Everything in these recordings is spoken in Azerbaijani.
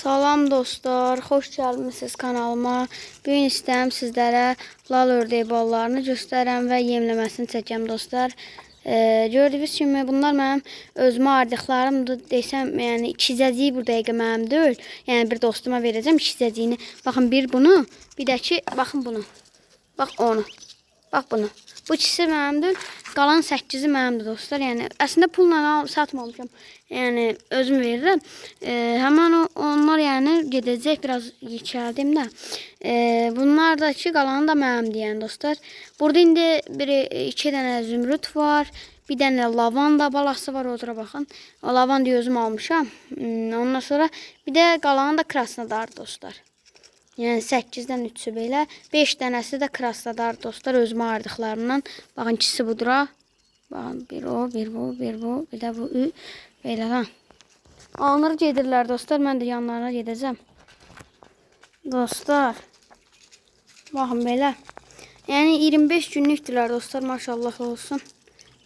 Salam dostlar, xoş gəlmisiniz kanalıma. Bugün istəyirəm sizlərə lal ördək ballarını göstərəm və yemləməsini çəkəm dostlar. Gördüyünüz kimi bunlar mənim özümə ardıqlarımdır desəm, yəni ikizəciyi bu dəqiqə mənim deyil. Yəni bir dostuma verəcəm ikizəciyini. Baxın bir bunu, bir də ki baxın bunu. Bax onu. Bax bunu. Bu ikisi mənimdir. Qalan 8-i mənimdir dostlar. Yəni əslində pulla satmamışam. Yəni özüm verirəm. Həmin onlar yəni gedəcək, biraz yekəldim də. Bunlar da ki qalanı da mənimdir yəni dostlar. Burada indi 2 dənə zümrüd var. Bir dənə lavanda balası var, otura baxın. O lavandayı özüm almışam. Ondan sonra bir də qalanı da krasnodar dostlar. Yəni 8-dən 3-ü belə, 5 dənəsi də krasnodar dostlar, özümə ayırdıqlarımdan. Baxın ikisi budura. Baxın bir o, bir bu, bir bu, bir də bu belə lan. Alınır gedirlər dostlar, mən də yanlarına gedəcəm. Dostlar. Baxın belə. Yəni 25 günlükdülər dostlar, maşallah olsun.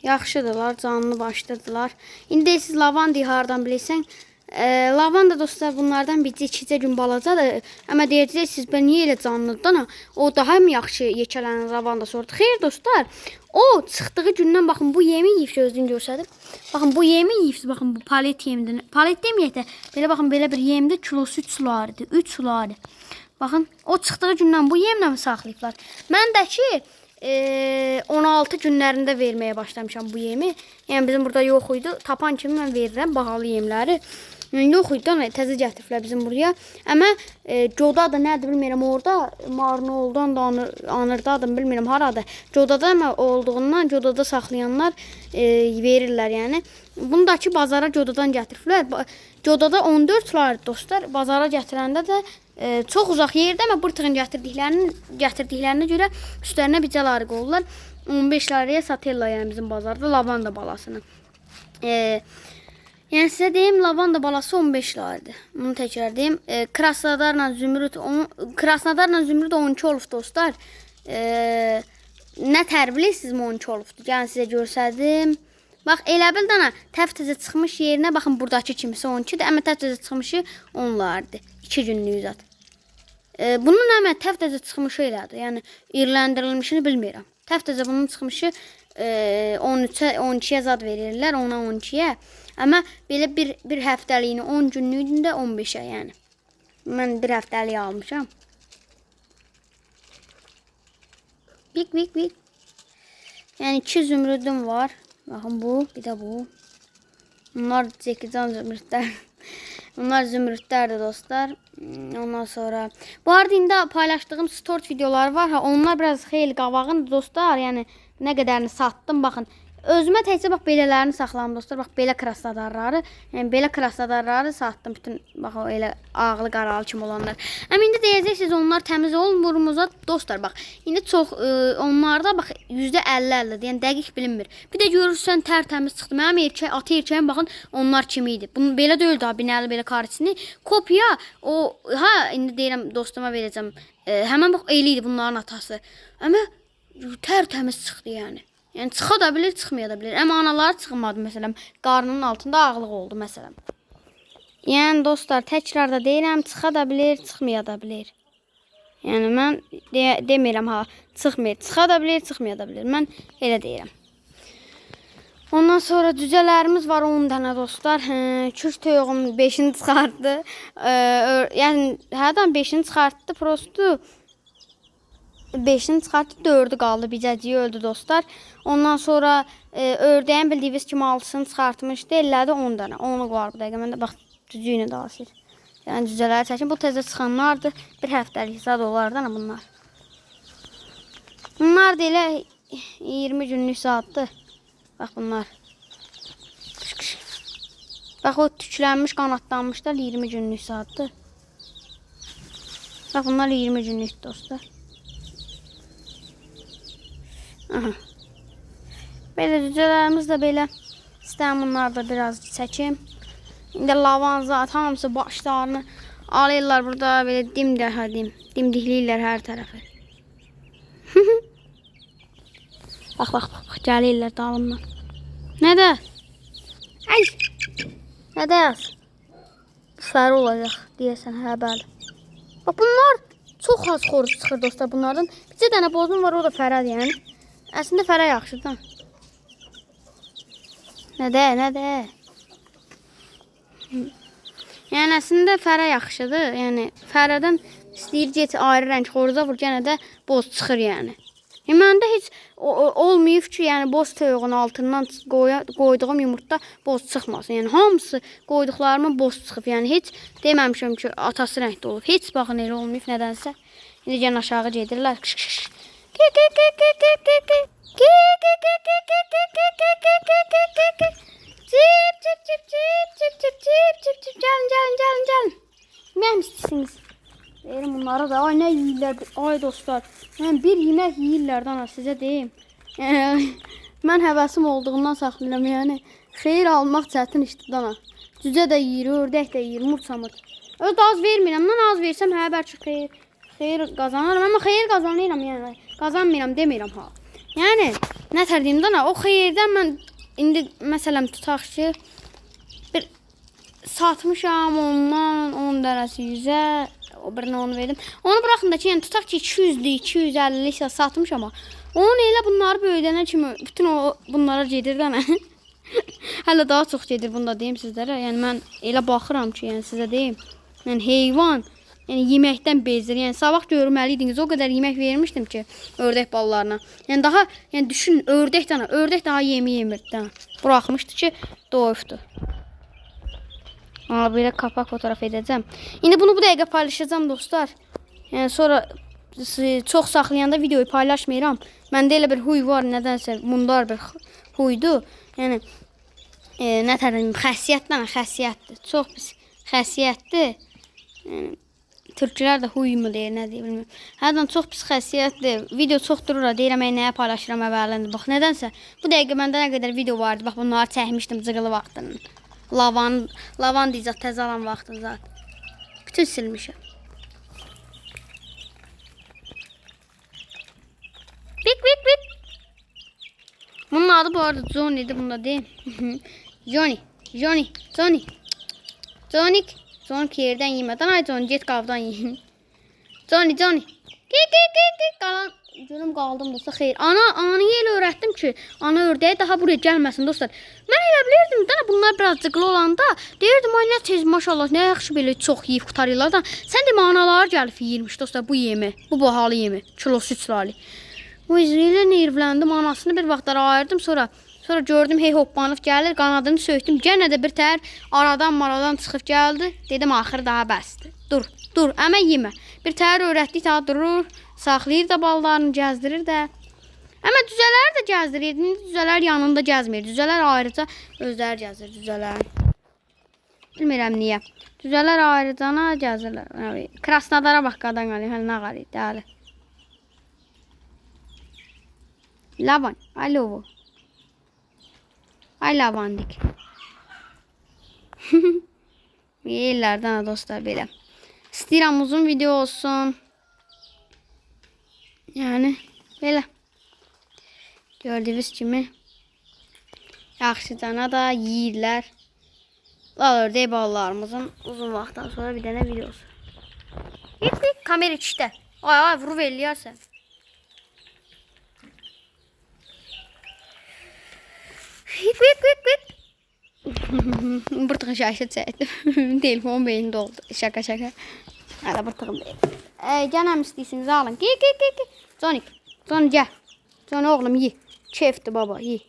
Yaxşıdırlar, canlı başladılar. İndi siz lavandayı hardan bilirsən? Lavanda dostlar bunlardan bircə 2 gün balacadır. Amma deyəcəksiniz siz ben niyə elə canlıdır? O daha mı yaxşı yekələnir lavanda sortu? Xeyr dostlar. O çıxdığı gündən baxın bu yemi yeyib gözünü göstərir. Baxın bu yemi yeyib, baxın bu palet yemidir. Palet deməyək də belə baxın belə bir yemdə kilosu 3 sularıdır. 3 suları. Baxın o çıxdığı gündən bu yemlə mi saxlayıblar? Mən də ki 16 günlərində verməyə başlamışam bu yemi. Yəni bizim burada yox idi. Tapan kimi mən verirəm bahalı yemləri. Yox idi, təzə gətiriblər bizim buraya. Amma Coda da nədir bilmirəm orada. Marnoldan da Anırdadır bilmirəm haradır. Codada olduğundan Codada saxlayanlar verirlər yəni. Bunu da ki bazara Codadan gətiriblər. Codada 14 lar dostlar. Bazara gətirəndə də çox uzaq yerdə amma bırtığın gətirdiklərinə görə üstlərinə bicələri qoyurlar. 15 liraya satırlar yəni bizim bazarda lavanda balasını. Yəni sizə deyim lavanda balası 15 liraydı. Bunu təkrar deyim. Krasnodarla zümrüd 12 olub dostlar. Nə tərbilirsiniz 12 olubdu? Yəni sizə göstərdim. Bax elə bil dana təftəzə çıxmış yerinə baxın buradakı kimisi 12-dir. Amma təftəzə çıxmışı 10 lardı. 2 günlük zat. Bunun amma təftəzə çıxmışı elədir. Yəni irləndirilmişini bilmirəm. Təftəzə bunun çıxmışı 12-yə zad verirlər, 10-a 12-yə. Amma belə bir həftəliyini 10 günlüyünü də 15-ə yəni. Mən bir həftəliyi almışam. Bik. Yəni 2 zümrüdüm var. Baxın bu, bir də bu. Bunlar çəkicən zümrüdlər. Bunlar zümrüdlərdir dostlar. Ondan sonra bu arada indi paylaşdığım stort videoları var. Onlar biraz xeyli qavağındır dostlar. Yəni nə qədərini satdım baxın. Özümə təkcə bax belələrini saxladım dostlar. Bax belə krasnodarları, yəni belə krasnodarları satdım bütün bax o elə ağlı qaralı kimi olanlar. Amma indi deyəcəksiniz onlar təmiz olmurmu dostlar bax. İndi çox onlarda bax %50-50, yəni dəqiq bilinmir. Bir də görürsən tərtəmiz çıxdı. Mənim ata erkəyim baxın onlar kimi idi. Bunu belə deyil daha binəli belə karisini. Kopya o indi deyirəm dostuma verəcəm. Həmin bax elə idi bunların atası. Amma tərtəmiz çıxdı yəni. Yəni çıxa da bilir, çıxmaya da bilir. Amma anaları çıxmadı məsələn. Qarnının altında ağlıq oldu məsələn. Yəni dostlar təkrar da deyirəm, çıxa da bilir, çıxmaya da bilir. Yəni mən demirəm çıxmır. Çıxa da bilir, çıxmaya da bilir. Mən elə deyirəm. Ondan sonra cücələrimiz var 10 dənə dostlar. Kürk toyuğum 5-ini çıxartdı. Yəni hərdən 5-ini çıxartdı prosto. 5-ini çıxartdı, 4-ü qaldı, bicəciyi öldü dostlar. Ondan sonra ördəyin bildiyiniz kimi 6-sını çıxartmışdı, elədi 10 dənə. Onu var bu dəqiqə. Mən də bax cücüyünü dalaşır. Yəni cücələri çəkin. Bu təzə çıxanlardır. Bir həftəlik zad olardan bunlar. Bunlar da elə 20 günlük zaddır. Bax bunlar. Bax o tüklənmiş, qanatlanmışlar 20 günlük zaddır. Bax bunlar 20 günlük dostlar. Aha. Belə cücələrimiz də belə. İstəyəm bunları da biraz çəkim. İndi lavanza hamısı başlarını alırlar burada belə dimdikləyirlər hər tərəfi. Bax, gəlirlər dalımdan. Nədə? Ay! Nədə yaz? fəri olacaq deyəsən, hə bəli. Bax bunlar çox az xoruz çıxır dostlar bunlardan. Bir dənə bozum var, o da fərədir yəni. Əslində fərə yaxşıdır. Nədə? Yəni əslində fərə yaxşıdır. Yəni fərədən istəyir get ayrı rəng xoruza vur, yenə də boz çıxır yəni. Məndə heç olmayıb ki, yəni boz toyuğun altından qoyduğum yumurta boz çıxmasın. Yəni hamısı qoyduqlarımın boz çıxıb. Yəni heç deməmişəm ki, atası rəngdə olub. Heç baxın elə olmayıb nədənsə. İndi gəlin aşağı gedirlər. Gəlin. Mənim istəyirsiniz. Verim bunlara da. Ay nə yeyirlər. Ay dostlar. Mən bir yemək yeyirlər dana sizə deyim. Yəni mən həvəsim olduğundan saxlayıram yəni. Xeyir almaq çətin işdir dana. Cücə də yeyir, ördək də yeyir, murçamır. Öz az vermirəm. Mən az versəm bəlkə xeyir qazanıram. Amma xeyir qazanıram yəni. Qazanmıram demirəm ha. Yəni nə tərdim dana, o xeyirdən mən indi məsələn tutaq ki bir satmışam ondan 10 dənəsi 100-ə. O birinə onu verdim. Onu buraxın da ki, yəni tutaq ki 200-dür, 250-sə satmışam amma. Onun elə bunları böyüdənə kimi bütün o bunlara gedir dənə. Hələ daha çox gedir bunu da deyim sizlərə. Yəni mən elə baxıram ki, yəni sizə deyim. Yəni heyvan, yəni yeməkdən bezir. Yəni sabah görməliydiniz. O qədər yemək vermişdim ki, ördək balalarına. Yəni daha, yəni düşünün, ördək daha yemi yemirdi dənə. Buraxmışdı ki, doyubdu. Belə kapak fotoğraf edəcəm. İndi bunu bu dəqiqə paylaşacağım dostlar. Yəni sonra çox saxlayanda videoyu paylaşmıram. Məndə elə bir huy var, nədənsə mundar bir huydur. Yəni nə tərəfim xəssiyyətdir. Çox pis xəssiyyətdir. Yəni türklər də huy mu deyir, nə deyir bilmirəm. Hərdən çox pis xəssiyyətdir. Video çox durur, deyirəm nəyə paylaşıram əvvəlində. Bax nədənsə bu dəqiqə məndə nə qədər video vardı. Bax bunları çəkmişdim cıqılı vaxtının. Lavan diyəcək, təzə alan vaxtın zaten. Bütün silmişəm. Bik. Bunun adı bu arada Johnny'di, bunda deyim. Johnny. Johnny yerdən yemədən, ay Johnny, get qavdan yiyin. Johnny. Qalan görüm qaldım dostlar, xeyr. Anayı elə öyrətdim ki, ana ördəyi daha buraya gəlməsin dostlar. Mən elə bilirdim, bunlar biraz cıqlı olanda, deyirdim, ay nə tez, maşallah, nə yaxşı belə çox yeyib qutarırlar. Sən demə, analar gəlib yeyirmiş dostlar bu yemi, bu bahalı yemi, kilosu 3 lirali. O izləyirlə nervləndim, anasını bir vaxtlar ayırdım, sonra gördüm, hey hoppanıb gəlir, qanadını söktüm, yenə də bir tər aradan çıxıb gəldi, dedim, axır daha bəsdir. Dur, əmə yemə. Bir tər öyrətdik, daha durur, saxlayır da ballarını, gəzdirir də. Amma düzələr də gəzdirir, düzələr yanında gəzmir. Düzələr ayrıca özləri gəzir, düzələr. Bilmirəm niyə. Düzələr ayrıcana gəzirlər. Krasnodara bax, qadan qalıyor, hələ nə qalıyor, dəli. Lavan, alo. Ay lavandik. Yeyirlərdən dostlar belə. İstəyirəm uzun video olsun. Yəni belə. Gördüyünüz kimi yaxşıcana da yeyirlər. Ördək balalarımızın uzun vaxtdan sonra bir dənə videosu. Kamera içdə. Ay vurub eləyərsən. Bırtığın şaşı çəkdim. Telefon beynində oldu. Şaka. Hələ bırtığım deyil. Gələm istəyirsiniz alın. Johnny gəl. Johnny oğlum ye. Keyfdir baba ye.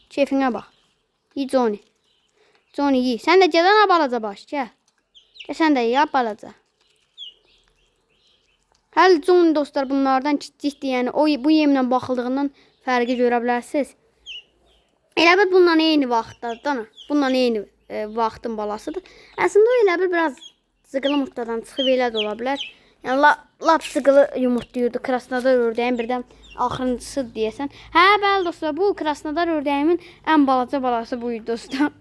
Keyfinə bax. Ye Johnny. Ye. Sən də gəl ana balaca baş. Gəl. Sən də ye balaca. Hələ Johnny dostlar bunlardan kiçikdir. Yəni bu yemlə baxıldığından fərqi görə bilərsiniz. Elə bil bundan eyni vaxtdadır. Bundan eyni vaxtın balasıdır. Əslində o elə bil biraz cıqılı yumurtadan çıxıb elə də ola bilər. Yəni lap cıqılı yumurtlayırdı. Krasnodar ördəyin birdən axırıncısıdır deyəsən. Hə, bəli dostlar, bu Krasnodar ördəyimin ən balaca balası buydu dostlar.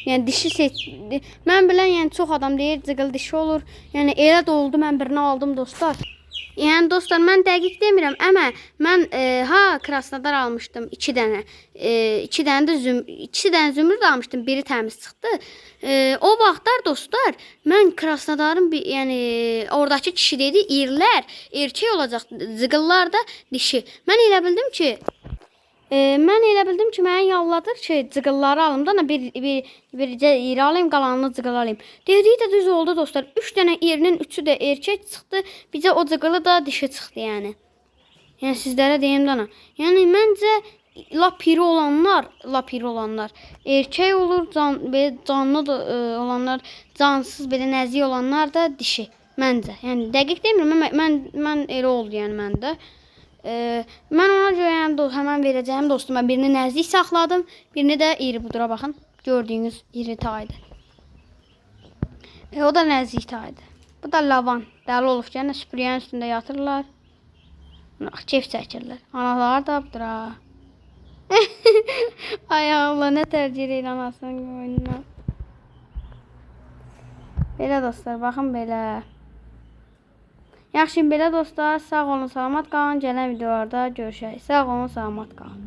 Yəni dişi seçdi. Mən bilən yəni çox adam deyir cıqılı dişi olur. Yəni elə də oldu, mən birini aldım dostlar. Yəni dostlar, mən dəqiq demirəm, amma mən Krasnodar almışdım 2 dənə. 2 dənə də 2 dənə zümrüd almışdım, biri təmiz çıxdı. O vaxtlar dostlar, mən Krasnodarın yəni oradakı kişi dedi, irlər erkək olacaq, zıqıllar da dişi. Mən elə bildim ki, mənə yalladır ki, cıqılları alım da bircə iri alayım, qalanını cıqıl alayım. Dediyi də düz oldu dostlar. 3 dənə irinin 3'ü də erkək çıxdı, bizə o cıqılı da dişi çıxdı yəni. Yəni sizlərə deyim dana. Yəni məncə lap iri olanlar erkək olur, belə canlı da olanlar, cansız belə nəzik olanlar da dişi məncə. Yəni dəqiq demirəm, mən elə oldu yəni məndə. Mən ona görə yəni həmən verəcəyim dostuma birini nəzik saxladım, birini də iri budura baxın. Gördüyünüz iri taydı. O da nəzik taydı. Bu da lavan. Dəli olub ki, yəni süpürgənin üstündə yatırlar. Keyf çəkirlər. Analar da budur ha. Ay Allah, nə tərcih edir anasının qoynuna. Belə dostlar, baxın belə. Yaxşı, belə dostlar, sağ olun, salamat qalın. Gələn videolarda görüşək. Sağ olun, salamat qalın.